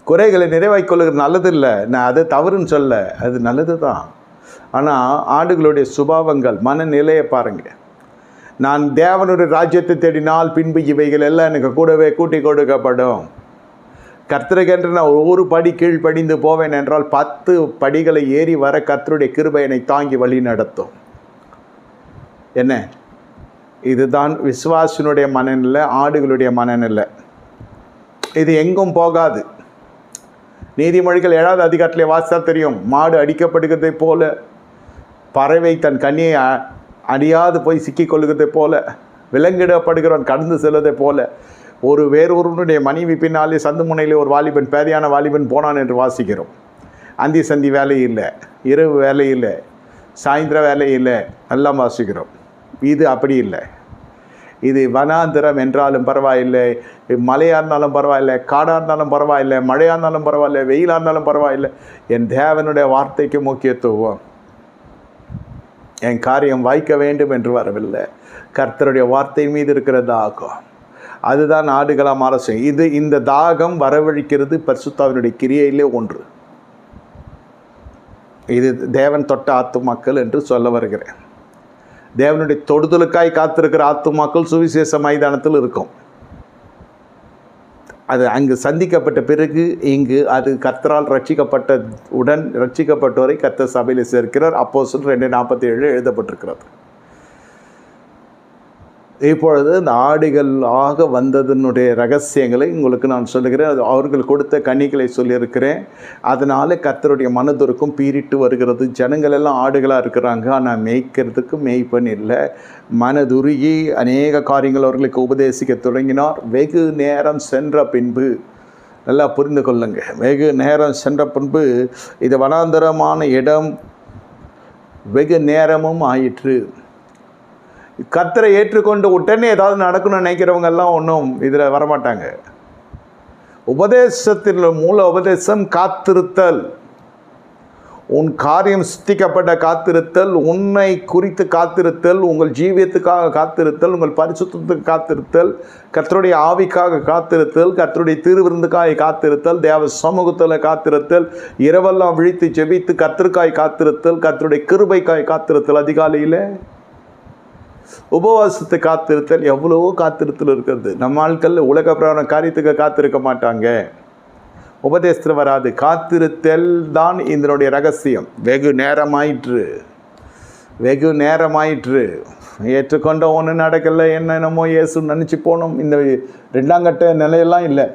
குறைகளை நிறைவாய் கொள்ளுகிறது நல்லது இல்லை, நான் அது தவறுன்னு சொல்ல, அது நல்லது தான். ஆனால் ஆடுகளுடைய சுபாவங்கள் மனநிலையை பாருங்கள். நான் தேவனுடைய ராஜ்யத்தை தேடினால் பின்பு இவைகள் எல்லாம் எனக்கு கூடவே கூட்டி கொடுக்கப்படும். கர்த்தருக்கென்று நான் ஒரு படி கீழ் படிந்து போவேன் என்றால் 10 படிகளை ஏறி வர கர்த்தருடைய கிருபை என்னை தாங்கி வழி நடத்தும். என்ன, இதுதான் விசுவாசினுடைய மனநிலை, ஆடுகளுடைய மனநிலை. இது எங்கும் போகாது. நீதிமொழிகள் 7வது அதிகாரத்திலே வாசித்தா தெரியும். மாடு அடிக்கப்படுகிறதை போல, பறவை தன் கண்ணியை அடியாது போய் சிக்கிக்கொள்கிறதை போல, விலங்கிடப்படுகிறவன் கடந்து செல்வதை போல, வேறொருவனுடைய மனைவி பின்னாலே சந்து முனையிலே ஒரு வாலிபன், பேதையான வாலிபன் போனான் என்று வாசிக்கிறோம். அந்தி சந்தி வேலை இல்லை, இரவு வேலை இல்லை, சாயந்தர வேலை இல்லை, எல்லாம் வாசிக்கிறோம். இது அப்படி இல்லை. இது வனாந்திரம் என்றாலும் பரவாயில்லை, மலையாக இருந்தாலும் பரவாயில்லை, காடாக இருந்தாலும் பரவாயில்லை, மழையாக இருந்தாலும் பரவாயில்லை, வெயிலாக இருந்தாலும் பரவாயில்லை, என் தேவனுடைய வார்த்தைக்கு முக்கியத்துவம். என் காரியம் வாய்க்க வேண்டும் என்று வரவில்லை, கர்த்தருடைய வார்த்தை மீது இருக்கிற தாகம், அதுதான் ஆடுகளாக மாற செய்யும். இந்த தாகம் வரவழைக்கிறது பரிசுத்தாவினுடைய கிரியையிலே ஒன்று. இது தேவன் தொட்ட ஆத்துமாக்கள் என்று சொல்ல வருகிறேன். தேவனுடைய தொடுதலுக்காய் காத்திருக்கிற ஆத்துமாக்கள் சுவிசேஷ மைதானத்தில் இருக்கும். அது அங்கு சந்திக்கப்பட்ட பிறகு இங்கு அது கர்த்தரால் ரட்சிக்கப்பட்டவரை கர்த்தர் சபையில் சேர்க்கிறார். அப்போஸ்தலர் 2:47 எழுதப்பட்டிருக்கிறது. இப்பொழுது இந்த ஆடுகளாக வந்ததனுடைய ரகசியங்களை உங்களுக்கு நான் சொல்லுகிறேன். அது அவர்கள் கொடுத்த கனிகளை சொல்லியிருக்கிறேன். அதனால் கர்த்தருடைய மனதுருக்கும் பீறிட்டு வருகிறது. ஜனங்கள் எல்லாம் ஆடுகளாக இருக்கிறாங்க, ஆனால் மேய்க்கிறதுக்கு மேய்ப்பன் இல்லை. மனதுருகி அநேக காரியங்கள் அவர்களுக்கு உபதேசிக்க தொடங்கினார். வெகு நேரம் சென்ற பின்பு, நல்லா புரிந்து கொள்ளுங்க, வெகு நேரம் சென்ற பின்பு இது வனாந்தரமான இடம், வெகு நேரமும் ஆயிற்று. கர்த்தரை ஏற்றுக்கொண்டு உடனே ஏதாவது நடக்கணும்னு நினைக்கிறவங்கெல்லாம் ஒன்றும் இதில் வரமாட்டாங்க. உபதேசத்தில் மூல உபதேசம் காத்திருத்தல், உன் காரியம் சித்திக்கப்பட்ட காத்திருத்தல், உன்னை குறித்து காத்திருத்தல், உங்கள் ஜீவியத்துக்காக காத்திருத்தல், உங்கள் பரிசுத்தத்துக்கு காத்திருத்தல், கர்த்தருடைய ஆவிக்காக காத்திருத்தல், கர்த்தருடைய திருவிருந்துக்காய் காத்திருத்தல், தேவ சமூகத்தில் காத்திருத்தல், இரவெல்லாம் விழித்து ஜெபித்து கர்த்தருக்காய் காத்திருத்தல், கர்த்தருடைய கிருபைக்காய் காத்திருத்தல், அதிகாலையில் உபவாசத்தை காத்திருத்தல், எவ்வளவோ காத்திருத்தல் இருக்கிறது. நம்ம ஆட்கள் உலக பிராண காரியத்துக்கு காத்திருக்க மாட்டாங்க, உபதேசத்தில் வராது. காத்திருத்தல் தான் இதனுடைய ரகசியம். வெகு நேரமாயிற்று, ஏற்றுக்கொண்ட ஒன்று நடக்கலை, என்னென்னமோ இயேசு நினச்சி போனோம். இந்த 2ஆம் கட்ட நிலையெல்லாம் இல்லை.